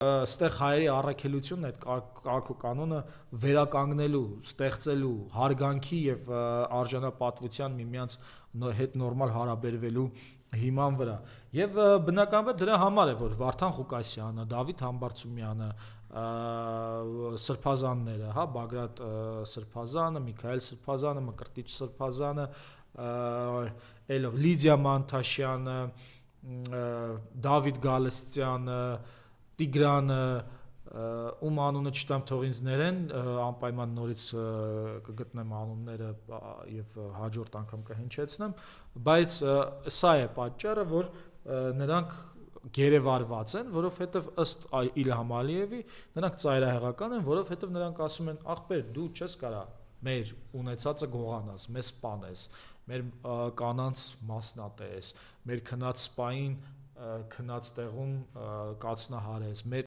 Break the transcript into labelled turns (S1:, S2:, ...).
S1: Ստեղ հայերի առաքելությունն այդ կարգ ու կանոնը վերականգնելու, ստեղծելու, հարգանքի եւ արժանապատվության միմյանց հետ նորմալ հարաբերվելու հիման վրա։ Եվ բնականաբար դրա համար է, որ Վարդան Ղուկասյանը, Դավիթ Համբարձումյանը, սրբազանները, հա, Բագրատ Սրբազանը, Միքայել Սրբազանը, Մկրտիչ Սրբազանը, Լիդիա Մանթաշյանը, Դավիթ Գալստյանը, Տիգրանը, ում անունը չտամ թող ինձ ներեն, անպայման նորից կգտնեմ անունները եւ հաջորդ անգամ կհնչեցնեմ, բայց սա է պատճառը, որ նրանք գերեվարված են, որովհետեւ ըստ Իլհամ Ալիևի նրանք ծայրահեղական են, որովհետեւ նրանք ասում են, ախպեր, դու չես կարա մեր ունեցածը գողանաս, մեզ սպանես, մեր կանանց մասնատես, մեր քնած սպային քնած տեղում կացնահարես,